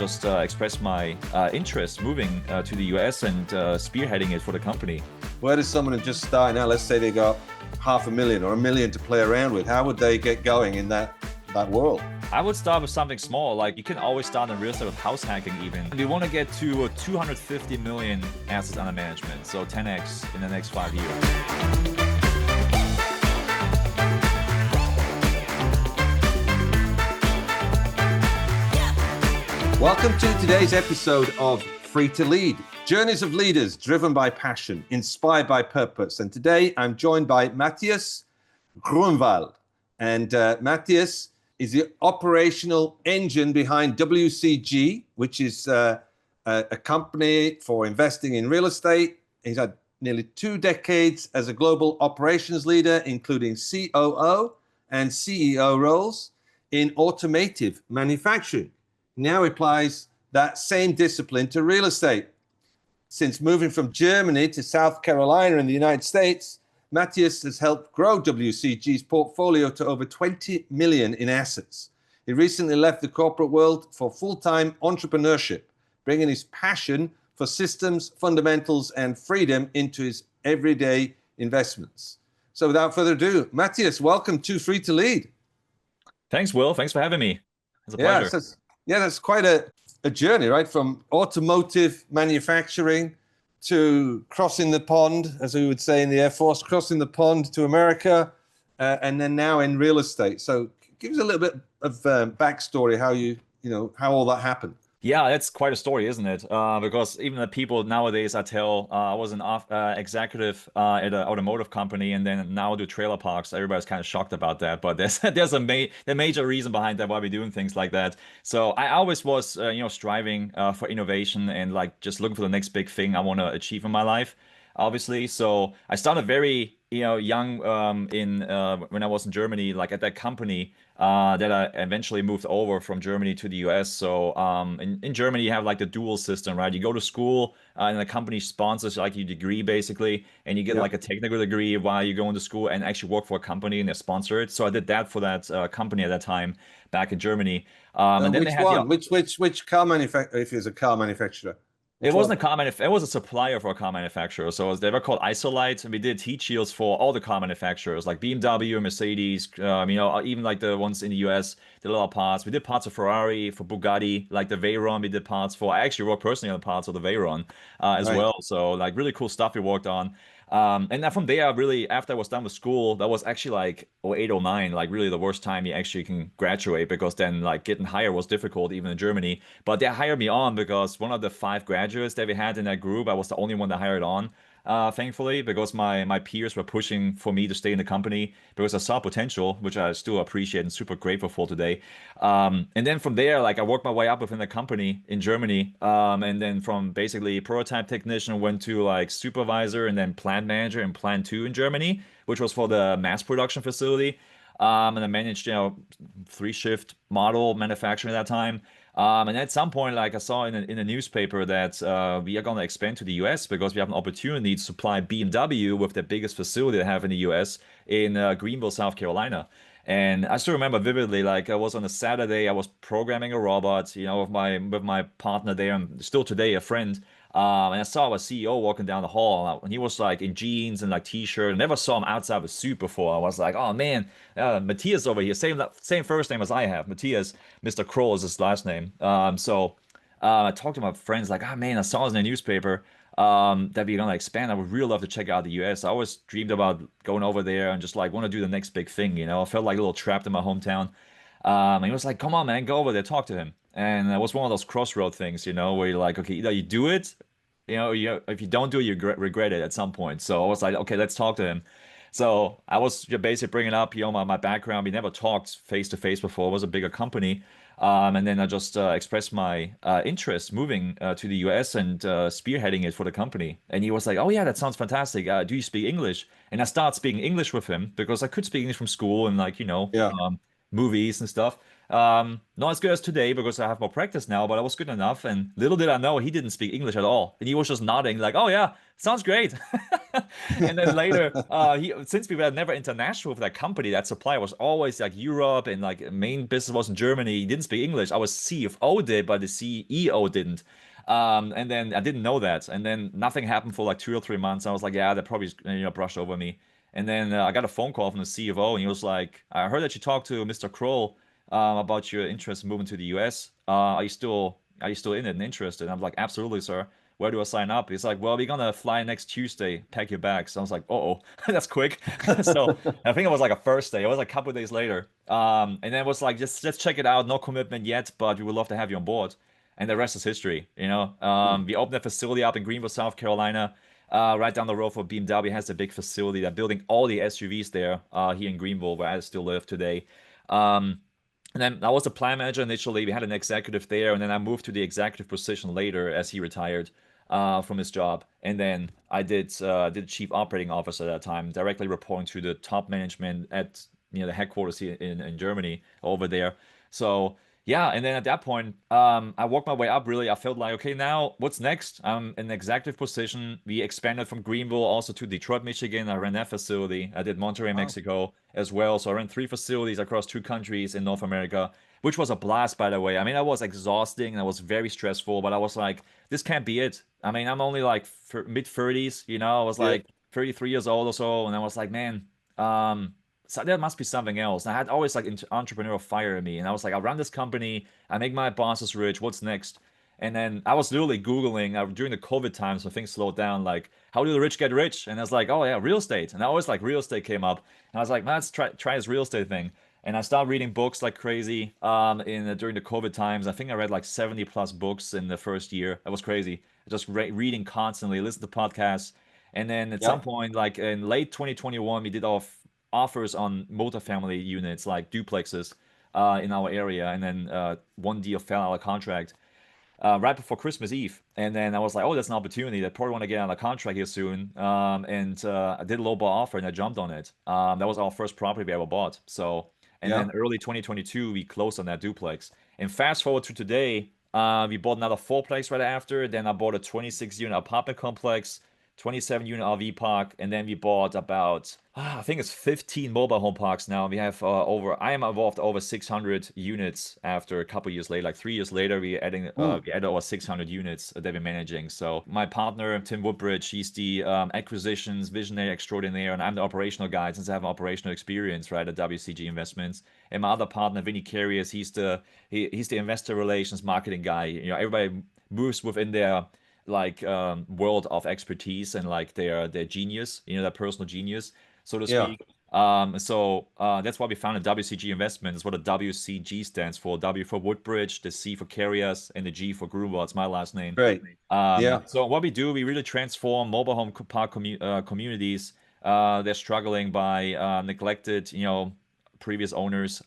just expressed my interest moving to the US and spearheading it for the company. Where does someone who just starting out, let's say they got 500,000 or 1 million to play around with, how would they get going in that world? I would start with something small. Like, you can always start in real estate with house hacking even. We want to get to 250 million assets under management, so 10x in the next 5 years. Welcome to today's episode of Free to Lead, journeys of leaders driven by passion, inspired by purpose. And today I'm joined by Matthias Gruenwald. And Matthias is the operational engine behind WCG, which is a company for investing in real estate. He's had nearly 2 decades as a global operations leader, including COO and CEO roles in automotive manufacturing. Now applies that same discipline to real estate. Since moving from Germany to South Carolina in the United States, Matthias has helped grow WCG's portfolio to over 20 million in assets. He recently left the corporate world for full-time entrepreneurship, bringing his passion for systems, fundamentals, and freedom into his everyday investments. So without further ado, Matthias, welcome to Free to Lead. Thanks, Will. Thanks for having me. It's a pleasure. Yeah, that's quite a journey, right? From automotive manufacturing to crossing the pond, as we would say in the Air Force, crossing the pond to America, and then now in real estate. So give us a little bit of backstory, how all that happened. Yeah, that's quite a story, isn't it? Because even the people nowadays, I tell, I was an executive at an automotive company, and then now do trailer parks. Everybody's kind of shocked about that, but there's a major reason behind that why we're doing things like that. So I always was, striving for innovation and like just looking for the next big thing I want to achieve in my life, obviously. So I started very young when I was in Germany, like at that company that I eventually moved over from Germany to the US. So in Germany, you have like the dual system, right? You go to school and the company sponsors like your degree basically, and you get like a technical degree while you're going to school and actually work for a company and they sponsor it. So I did that for that company at that time back in Germany. And then which car manufacturer, if it's a car manufacturer? It wasn't a car manufacturer. It was a supplier for a car manufacturer. So they were called Isolite, and we did heat shields for all the car manufacturers like BMW, Mercedes, even like the ones in the US, did a lot of parts. We did parts of Ferrari, for Bugatti, like the Veyron we did parts for. I actually worked personally on the parts of the Veyron as well. So like really cool stuff we worked on. And then from there, really, after I was done with school, that was actually like 08, 09, like really the worst time you actually can graduate, because then like getting hired was difficult, even in Germany. But they hired me on because one of the 5 graduates that we had in that group, I was the only one that hired on, thankfully, because my peers were pushing for me to stay in the company because I saw potential, which I still appreciate and super grateful for today. And then from there, like I worked my way up within the company in Germany. And then from basically prototype technician went to like supervisor and then plant manager in plant 2 in Germany, which was for the mass production facility. And I managed, 3-shift model manufacturing at that time. And at some point, like I saw in the newspaper that we are going to expand to the US because we have an opportunity to supply BMW with the biggest facility they have in the US in Greenville, South Carolina. And I still remember vividly, like I was on a Saturday, I was programming a robot, with my partner there, and still today a friend. And I saw our CEO walking down the hall, and he was like in jeans and like t-shirt. I never saw him outside of a suit before. I was like, oh man, Matthias over here, same first name as I have, Matthias. Mr. Kroll is his last name. So I talked to my friends like, oh man, I saw this in the newspaper that we're gonna expand. I would really love to check out the US. I always dreamed about going over there and just like want to do the next big thing. I felt like a little trapped in my hometown. And he was like, come on, man, go over there, talk to him. And it was one of those crossroad things, where you're like, okay, either you do it, if you don't do it, you regret it at some point. So I was like, okay, let's talk to him. So I was basically bringing up, my background. We never talked face to face before. It was a bigger company. And then I just expressed my interest moving to the US and spearheading it for the company. And he was like, oh yeah, that sounds fantastic. Do you speak English? And I started speaking English with him because I could speak English from school and like, movies and stuff. Not as good as today because I have more practice now, but I was good enough. And little did I know he didn't speak English at all. And he was just nodding like, oh yeah, sounds great. And then later, since we were never international with that company, that supplier was always like Europe and like main business was in Germany. He didn't speak English. Our CFO did, but the CEO didn't. And then I didn't know that. And then nothing happened for like 2 or 3 months. I was like, yeah, they probably brushed over me. And then I got a phone call from the CFO, and he was like, I heard that you talked to Mr. Kroll about your interest in moving to the US. Are you still in it and interested? And I'm like, absolutely, sir. Where do I sign up? He's like, well, we're gonna fly next Tuesday. Pack your bags. I was like, oh, that's quick. So I think it was like a first day. It was like a couple of days later. And then it was like, just let's check it out. No commitment yet, but we would love to have you on board. And the rest is history. We opened a facility up in Greenville, South Carolina, right down the road for BMW. Has a big facility. They're building all the SUVs there, here in Greenville, where I still live today. Um, and then I was the plant manager initially. We had an executive there, and then I moved to the executive position later as he retired from his job. And then I did chief operating officer at that time, directly reporting to the top management at the headquarters here in Germany over there. So yeah, and then at that point, I worked my way up. Really, I felt like, okay, now what's next? I'm in an executive position. We expanded from Greenville also to Detroit, Michigan. I ran that facility. I did Monterrey, Wow. Mexico as well. So I ran 3 facilities across 2 countries in North America, which was a blast, by the way. I mean, that was exhausting. That was very stressful, but I was like, this can't be it. I mean, I'm only like mid 30s, I was Yeah. like 33 years old or so, and I was like, man, so there must be something else. And I had always like entrepreneurial fire in me, and I was like, I run this company, I make my bosses rich. What's next? And then I was literally Googling during the COVID times when things slowed down, like, how do the rich get rich? And I was like, oh yeah, real estate. And I always like real estate came up. And I was like, man, let's try this real estate thing. And I started reading books like crazy in during the COVID times. I think I read like 70 plus books in the first year. That was crazy. Just reading constantly, listen to podcasts. And then at some Yeah. point, like in late 2021, we did offers on multifamily units like duplexes in our area. And then one deal fell out of contract right before Christmas Eve. And then I was like, oh, that's an opportunity. They probably want to get out of contract here soon. And I did a low ball offer and I jumped on it. That was our first property we ever bought. So, and Yeah. then early 2022, we closed on that duplex. And fast forward to today, we bought another fourplex right after. Then I bought a 26 unit apartment complex, 27 unit RV park, and then we bought about I think it's 15 mobile home parks now. We have I am involved over 600 units after a couple years later. Like 3 years later, Mm. we added over 600 units that we're managing. So my partner Tim Woodbridge, he's the acquisitions visionary extraordinaire, and I'm the operational guy since I have operational experience right at WCG Investments. And my other partner Vinny Carriers, he's the investor relations marketing guy. Everybody moves within their like world of expertise and like their genius, their personal genius, so to Yeah. speak. That's why we founded WCG Investments. What the WCG stands for: W for Woodbridge, the C for Carriers, and the G for Gruenwald. It's my last name. Great. Yeah. So what we do, we really transform mobile home park communities. They're struggling by neglected, previous owners.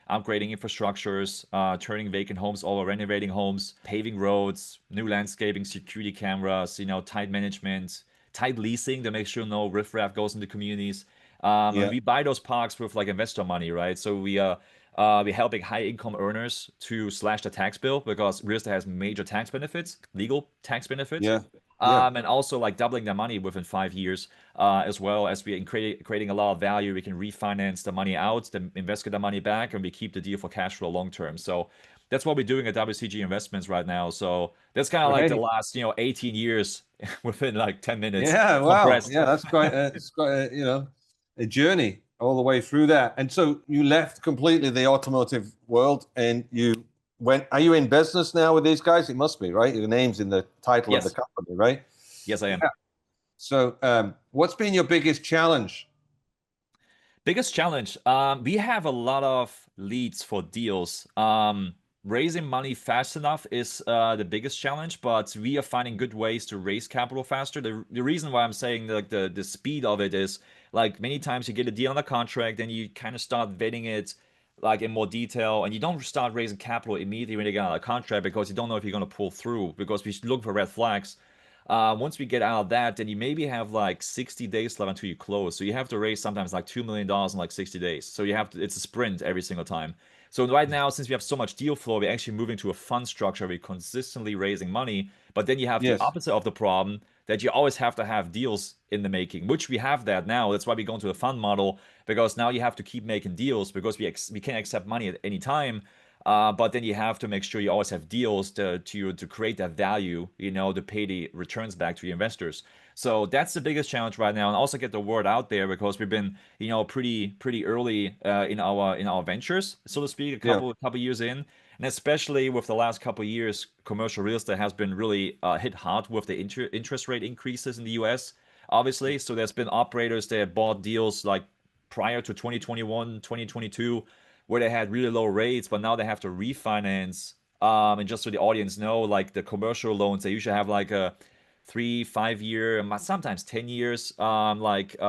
Upgrading infrastructures, turning vacant homes over, renovating homes, paving roads, new landscaping, security cameras, tight management, tight leasing to make sure no riffraff goes into communities. And Yeah. we buy those parks with like investor money, right? So we're helping high income earners to slash the tax bill because real estate has major tax benefits, legal tax benefits. Yeah. Yeah. And also like doubling their money within 5 years, as well as we creating a lot of value. We can refinance the money out, then invest the money back, and we keep the deal for cash flow long term. So that's what we're doing at WCG Investments right now. So that's kind of like the Great. last 18 years within like 10 minutes Yeah. Wow. compressed. Yeah. That's quite. It's quite. A journey all the way through that. And so you left completely the automotive world, and you went. Are you in business now with these guys? It must be, right? Your name's in the title of the Yes, company, right? yes, I am. Yeah. So, what's been your biggest challenge? Biggest challenge. We have a lot of leads for deals. Raising money fast enough is the biggest challenge, but we are finding good ways to raise capital faster. The reason why I'm saying like the speed of it is like many times you get a deal on a contract, then you kind of start vetting it like in more detail, and you don't start raising capital immediately when you get on a contract because you don't know if you're going to pull through because we should look for red flags. Once we get out of that, then you maybe have like 60 days left until you close. So you have to raise sometimes like $2 million in like 60 days. So it's a sprint every single time. So right now, since we have so much deal flow, we're actually moving to a fund structure. We're consistently raising money, but then you have the Yes. opposite of the problem that you always have to have deals in the making, which we have that now. That's why we go into a fund model, because now you have to keep making deals, because we can't accept money at any time. But then you have to make sure you always have deals to create that value, to pay the returns back to your investors. So that's the biggest challenge right now, and also get the word out there, because we've been, pretty early in our ventures, so to speak, a Yeah. couple years in, and especially with the last couple of years, commercial real estate has been really hit hard with the interest rate increases in the U.S. Obviously, so there's been operators that bought deals like prior to 2021, 2022, where they had really low rates, but now they have to refinance. And just so the audience know, like the commercial loans, they usually have like a 3, 5 year, sometimes 10 years, term,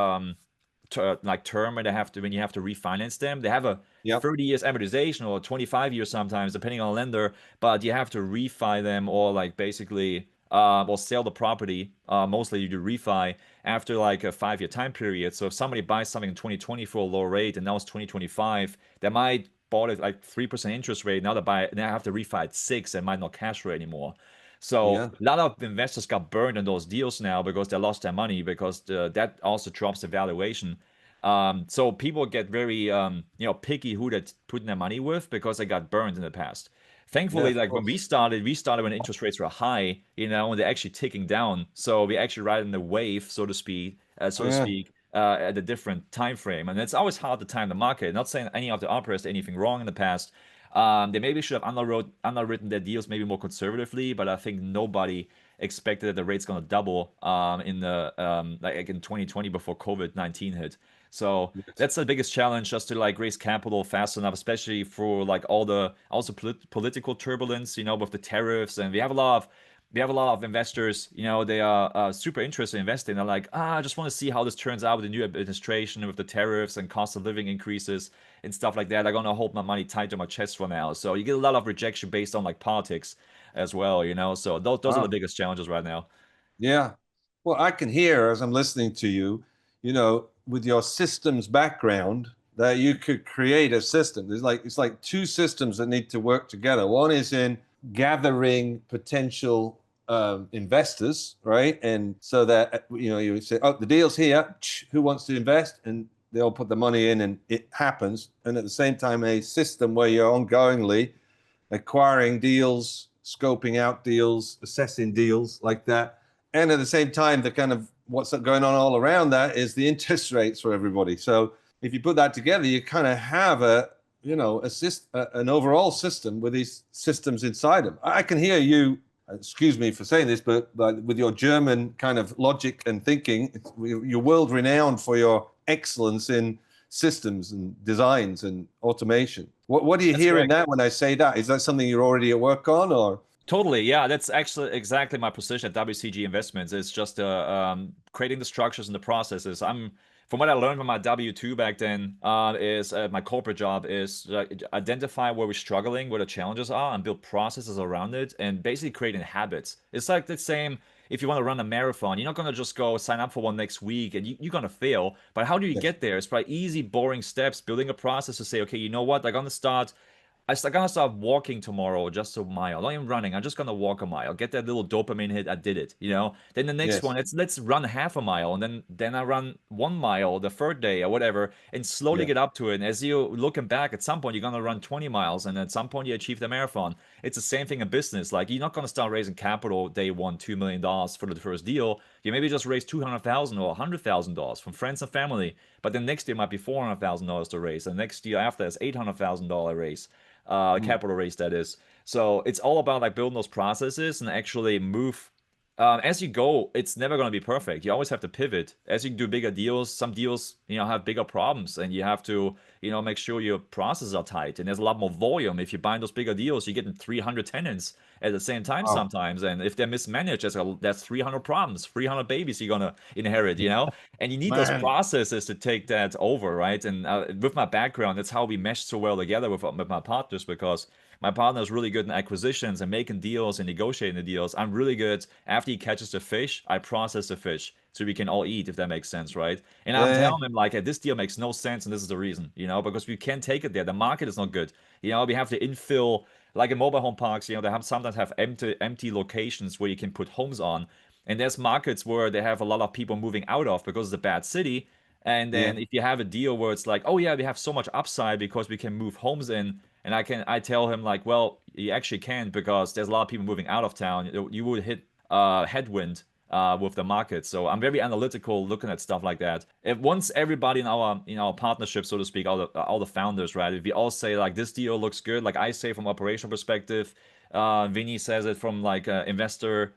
when you have to refinance them. They have a Yep. 30 years amortization, or 25 years sometimes, depending on lender, but you have to refi them, or like basically or sell the property. Mostly you do refi after like a 5 year time period. So if somebody buys something in 2020 for a low rate and now it's 2025, they might bought it like 3% interest rate. Now have to refi at 6 and might not cash flow anymore. So Yeah. a lot of investors got burned on those deals now, because they lost their money, because that also drops the valuation. So people get very picky who they're putting their money with, because they got burned in the past. Yeah. Thankfully, Of like when course. we started when interest rates were high, and they're actually ticking down. So we actually ride in the wave, so to Yeah. speak, at a different time frame. And it's always hard to time the market. Not saying any of the operators did anything wrong in the past. They maybe should have underwritten their deals maybe more conservatively, but I think nobody expected that the rate's going to double in the like in 2020, before COVID-19 hit. So Yes. that's the biggest challenge, just to like raise capital fast enough, especially for like all the also political turbulence, with the tariffs. And we have a lot of investors, they are super interested in investing. They're like, I just want to see how this turns out with the new administration, with the tariffs and cost of living increases and stuff like that. I'm gonna hold my money tight to my chest for now. So you get a lot of rejection based on like politics as well, So those are the Wow. biggest challenges right now. Yeah. Well, I can hear as I'm listening to you, with your systems background, that you could create a system. It's like two systems that need to work together. One is in gathering potential investors, right? And so that you say, oh, the deal's here. Who wants to invest? And they all put the money in, and it happens. And at the same time, a system where you're ongoingly acquiring deals, scoping out deals, assessing deals like that. And at the same time, the kind of what's going on all around that is the interest rates for everybody. So if you put that together, you kind of have an overall system with these systems inside them. I can hear you. Excuse me for saying this, but with your German kind of logic and thinking, you're world renowned for your excellence in systems and designs and automation. What do you That's hear in correct. that when I say that? Is that something you're already at work on, or? Totally, yeah. That's actually exactly my position at WCG Investments. It's just creating the structures and the processes. From what I learned from my W-2 back then, is my corporate job is identify where we're struggling, where the challenges are, and build processes around it, and basically creating habits. It's like the same if you want to run a marathon. You're not gonna just go sign up for one next week, and you're gonna fail. But how do you Yes. get there? It's by easy, boring steps, building a process to say, okay, you know what? I'm gonna start. I'm gonna start walking tomorrow, just a mile. Not even running. I'm just gonna walk a mile. Get that little dopamine hit. I did it. Then the next Yes. one, let's run half a mile, and then I run 1 mile the third day or whatever, and slowly Yeah. get up to it. And as you looking back, at some point you're gonna run 20 miles, and at some point you achieve the marathon. It's the same thing in business. Like you're not gonna start raising capital day one, $2 million for the first deal. You maybe just raise 200,000 or $100,000 from friends and family. But then next year might be $400,000 to raise, and next year after is $800,000 raise, Mm. capital raise that is. So it's all about like building those processes and actually move. As you go, it's never going to be perfect. You always have to pivot as you do bigger deals. Some deals, have bigger problems, and you have to, make sure your processes are tight. And there's a lot more volume. If you buy those bigger deals, you're getting 300 tenants at the same time Wow. sometimes. And if they're mismanaged, that's 300 problems, 300 babies you're gonna inherit. And you need those Man. processes to take that over, right? And with my background, that's how we mesh so well together with my partners, because my partner is really good in acquisitions and making deals and negotiating the deals. I'm really good. After he catches the fish, I process the fish so we can all eat, if that makes sense, right? And I'm Yeah. telling him like, hey, this deal makes no sense, and this is the reason, because we can't take it there. The market is not good. We have to infill, like in mobile home parks, they sometimes have empty locations where you can put homes on. And there's markets where they have a lot of people moving out of because it's a bad city. And Yeah. then if you have a deal where it's like, oh yeah, we have so much upside because we can move homes in, and I tell him like, well, you actually can't because there's a lot of people moving out of town. You would hit headwind with the market. So I'm very analytical looking at stuff like that. If once everybody in our partnership, so to speak, all the founders, right? If we all say like this deal looks good, like I say from operational perspective, Vinny says it from like investor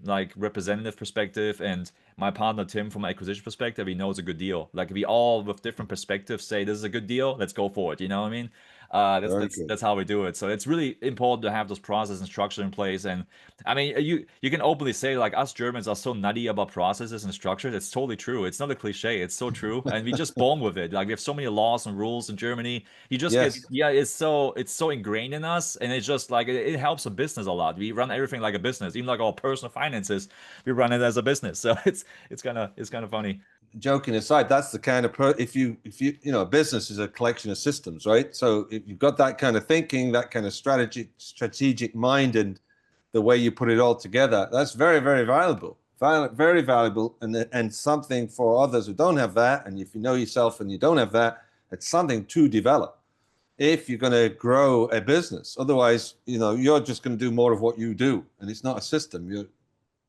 like representative perspective, and my partner Tim from acquisition perspective, he knows a good deal. Like we all with different perspectives say this is a good deal, let's go for it. You know what I mean? That's Very that's good. that's how we do it. So it's really important to have those processes and structure in place. And I mean, you can openly say like us Germans are so nutty about processes and structures. It's totally true. It's not a cliche. It's so true, and we just born with it. Like we have so many laws and rules in Germany. You just get Yes. yeah. It's so ingrained in us, and it's just like it helps a business a lot. We run everything like a business, even like our personal finances. We run it as a business. So it's kind of funny. Joking aside, that's the kind of if a business is a collection of systems, right? So if you've got that kind of thinking, that kind of strategic mind, and the way you put it all together, that's very, very valuable. Very valuable, and something for others who don't have that. And if you know yourself and you don't have that, it's something to develop if you're going to grow a business. Otherwise, you're just going to do more of what you do, and it's not a system. You're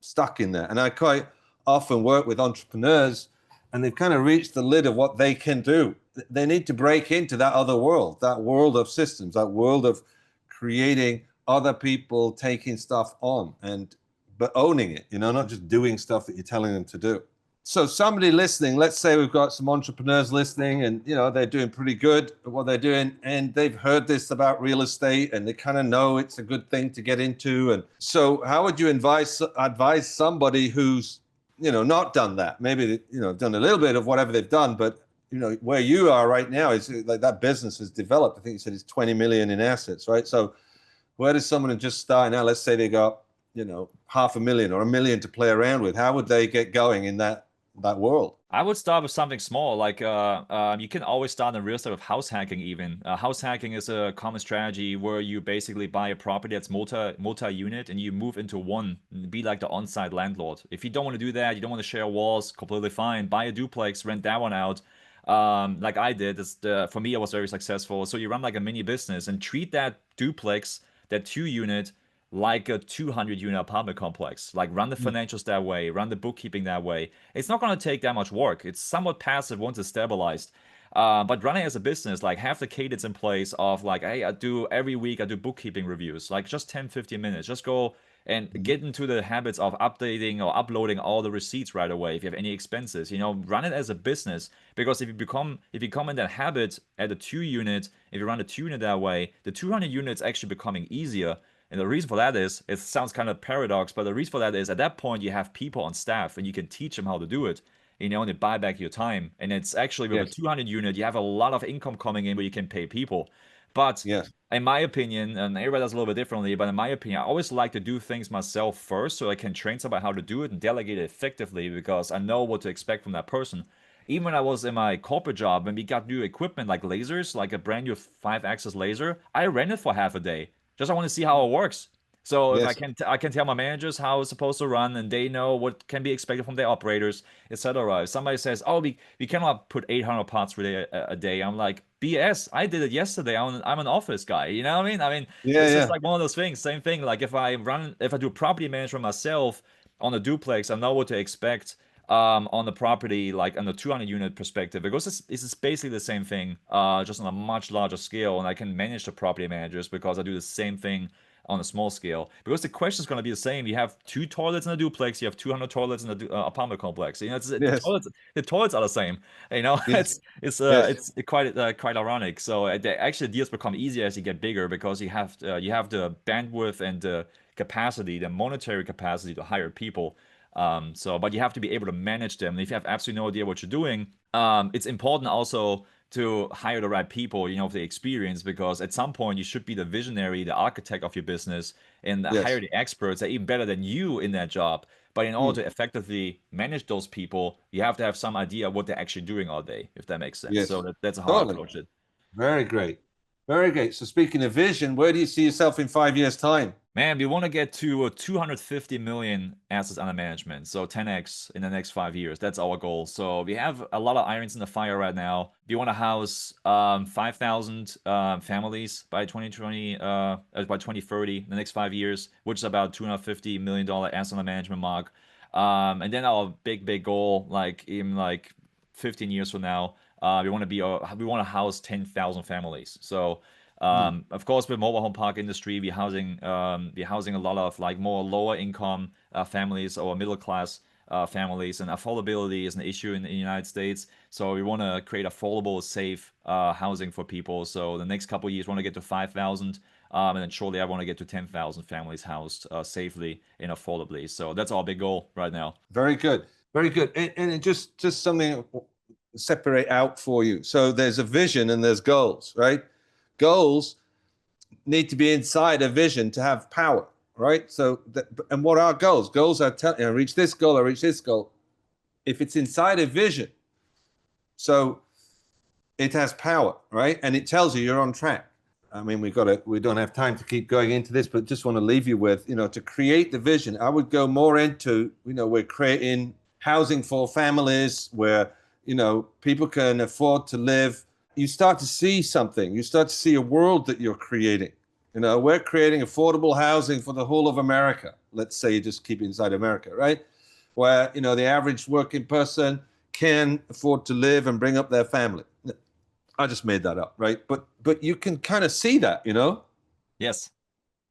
stuck in there. And I quite often work with entrepreneurs, and they've kind of reached the lid of what they can do. They need to break into that other world, that world of systems, that world of creating other people taking stuff on, but owning it, not just doing stuff that you're telling them to do. So somebody listening, let's say we've got some entrepreneurs listening, and they're doing pretty good at what they're doing, and they've heard this about real estate, and they kind of know it's a good thing to get into. And so how would you advise somebody who's not done that? Maybe done a little bit of whatever they've done, but where you are right now is like that business has developed. I think you said it's 20 million in assets, right? So where does someone just start now? Let's say they got $500,000 or $1 million to play around with. How would they get going in that world? I would start with something small, like you can always start in real estate with house hacking. Even house hacking is a common strategy where you basically buy a property that's multi-unit and you move into one, be like the on-site landlord. If you don't want to do that, you don't want to share walls, completely fine. Buy a duplex, rent that one out. Like I did. For me, it was very successful. So you run like a mini business and treat that duplex, that 2 unit, like a 200-unit apartment complex. Like run the financials that way, run the bookkeeping that way. It's not going to take that much work. It's somewhat passive once it's stabilized. But running as a business, like have the cadence in place of like, hey, every week I do bookkeeping reviews, like just 10, 15 minutes. Just go and get into the habits of updating or uploading all the receipts right away. If you have any expenses, run it as a business, because if you come in that habit at a 2 unit, if you run a 2 unit that way, the 200 units actually becoming easier. And the reason for that is, it sounds kind of paradox, but the reason for that is at that point you have people on staff and you can teach them how to do it, and they buy back your time. And it's actually with a Yes. 200 unit, you have a lot of income coming in where you can pay people. But Yes. in my opinion, and everybody does a little bit differently, but in my opinion, I always like to do things myself first so I can train somebody how to do it and delegate it effectively because I know what to expect from that person. Even when I was in my corporate job, when we got new equipment like lasers, like a brand new 5-axis laser, I ran it for half a day. Just I want to see how it works. So if I Yes. can, I can tell my managers how it's supposed to run, and they know what can be expected from their operators, etc. If somebody says, "Oh, we cannot put 800 parts per day a day," I'm like, "BS! I did it yesterday. I'm an office guy. You know what I mean? I mean, Yeah. it's just Yeah. like one of those things. Same thing. Like if I do property management myself on a duplex, I know what to expect on the property, like on the 200-unit perspective, because it's basically the same thing, just on a much larger scale, and I can manage the property managers because I do the same thing on a small scale. Because the question is going to be the same. You have 2 toilets in a duplex, you have 200 toilets in a apartment complex. Yes. The toilets are the same. Yes. Yes. It's quite ironic. So actually deals become easier as you get bigger because you have the bandwidth and the capacity, the monetary capacity to hire people. But you have to be able to manage them. And if you have absolutely no idea what you're doing, it's important also to hire the right people, with the experience, because at some point you should be the visionary, the architect of your business, and hire Yes. the experts that are even better than you in that job. But in Mm. order to effectively manage those people, you have to have some idea what they're actually doing all day, if that makes sense. So Yes. that's how I Totally. approach it. Very great. Very great. So speaking of vision, where do you see yourself in 5 years' time? Man, we want to get to 250 million assets under management, so 10x in the next 5 years. That's our goal. So we have a lot of irons in the fire right now. We want to house 5,000 families by 2020, by 2030, the next 5 years, which is about $250 million assets under management mark. And then our big goal, like in like 15 years from now, we want to house 10,000 families. So. Of course, with mobile home park industry, we're housing a lot of like more lower income families or middle class families, and affordability is an issue in the United States. So we want to create affordable, safe housing for people. So the next couple of years, we want to get to 5,000, and then shortly I want to get to 10,000 families housed safely and affordably. So that's our big goal right now. Very good, very good. And it just something separate out for you. So there's a vision and there's goals, right? Goals need to be inside a vision to have power, right? So, and what are goals? Goals are telling, I reach this goal, I reach this goal. If it's inside a vision, so it has power, right? And it tells you you're on track. I mean, we don't have time to keep going into this, but just want to leave you with, to create the vision. I would go more into, we're creating housing for families where, people can afford to live. You start to see something. You start to see a world that you're creating. We're creating affordable housing for the whole of America. Let's say you just keep it inside America, right? Where, the average working person can afford to live and bring up their family. I just made that up, right? But you can kind of see that, Yes,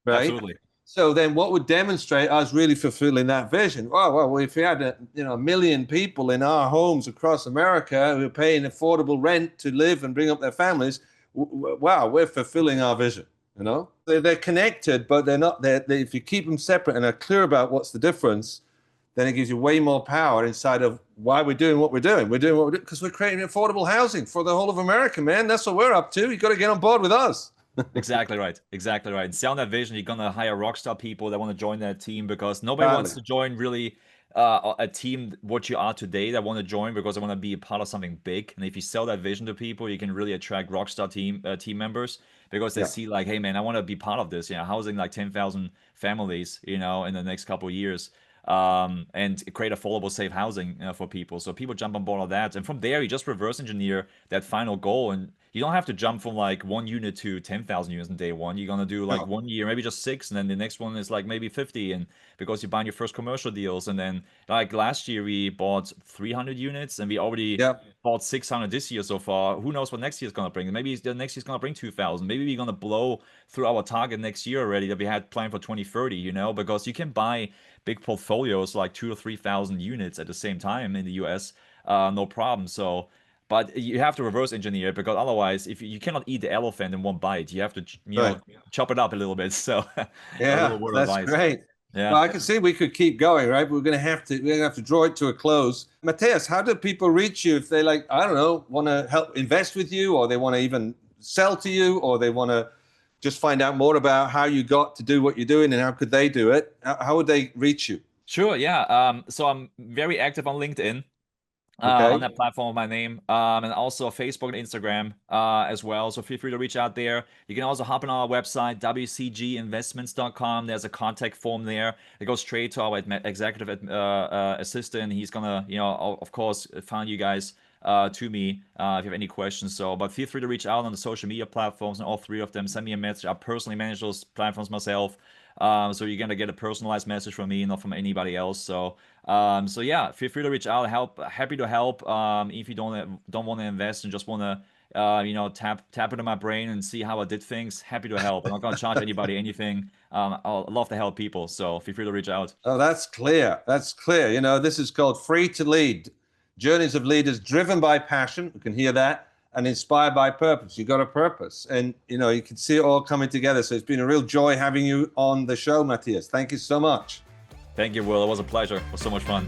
right? absolutely. So then what would demonstrate us really fulfilling that vision? Well, if we had a million people in our homes across America who are paying affordable rent to live and bring up their families, wow, we're fulfilling our vision, They're connected, but they're not. If you keep them separate and are clear about what's the difference, then it gives you way more power inside of why we're doing what we're doing. We're doing what we're doing because we're creating affordable housing for the whole of America, man. That's what we're up to. You got to get on board with us. Exactly right. Exactly right. And sell that vision. You're gonna hire rockstar people that want to join that team, because nobody wants to join really a team what you are today. That want to join because they want to be a part of something big. And if you sell that vision to people, you can really attract rockstar team members, because they see like, hey man, I want to be part of this. Housing like 10,000 families, in the next couple of years. And create affordable, safe housing for people. So people jump on board of that, and from there you just reverse engineer that final goal, and you don't have to jump from like 1 unit to 10,000 units in day one. You're gonna do like 1 year, maybe just 6, and then the next one is like maybe 50, and because you're buying your first commercial deals, and then like last year we bought 300 units, and we already bought 600 this year so far. Who knows what next year's gonna bring? Maybe the next year's gonna bring 2,000. Maybe we're gonna blow through our target next year already that we had planned for 2030. Because you can buy big portfolios like 2,000 or 3,000 units at the same time in the US, no problem. So, but you have to reverse engineer it, because otherwise, if you cannot eat the elephant in one bite, you have to chop it up a little bit. So, yeah, that's great. Yeah, well, I can see we could keep going, right? We're gonna have to draw it to a close. Matthias, how do people reach you if they want to help invest with you, or they want to even sell to you, or they want to just find out more about how you got to do what you're doing, and how could they do it? How would they reach you? Sure, yeah. So I'm very active on LinkedIn, on that platform with my name, and also Facebook and Instagram as well. So feel free to reach out there. You can also hop on our website, wcginvestments.com. There's a contact form there. It goes straight to our executive assistant. He's gonna, of course, find you guys to me if you have any questions. But feel free to reach out on the social media platforms, and all 3 of them. Send me a message. I personally manage those platforms myself. So you're gonna get a personalized message from me, not from anybody else. So yeah, feel free to reach out. Happy to help. If you don't want to invest and just want to tap into my brain and see how I did things, happy to help. I'm not gonna charge anybody anything. I'll love to help people. So feel free to reach out. Oh, that's clear. That's clear. This is called Free to Lead. Journeys of leaders driven by passion. You can hear that. And inspired by purpose. You got a purpose, and you can see it all coming together. So it's been a real joy having you on the show, Matthias. Thank you so much. Thank you, Will. It was a pleasure. It was so much fun.